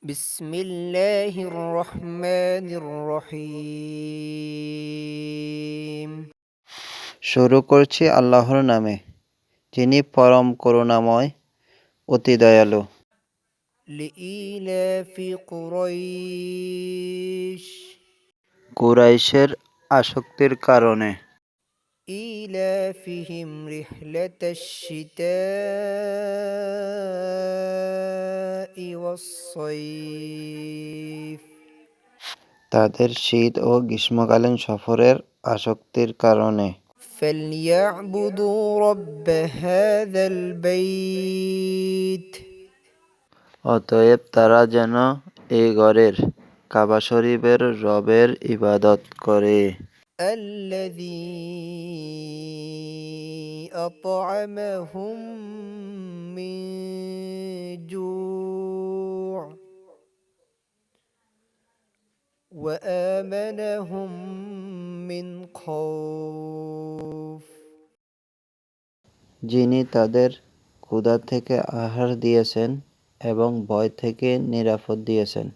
بسم الله الرحمن الرحيم শুরু করছি আল্লাহর নামে, যিনি পরম করুণাময়, অতি দয়ালু। لإيلاف قريش কুরাইশের আসক্তির কারণে, إيلافهم رحلة الشتاء والصيف তাদের শীত ও গ্রীষ্মকালীন সফরের আসক্তির কারণে। فليعبدوا رب هذا البيت অতএব তারা যেন এ ঘরের, কাবা শরীফের রবের ইবাদত করে, الذي أطعمهم من جوع وآمنهم من خوف যিনি তাদের ক্ষুধা থেকে আহার দিয়েছেন এবং ভয় থেকে নিরাপদ দিয়েছেন।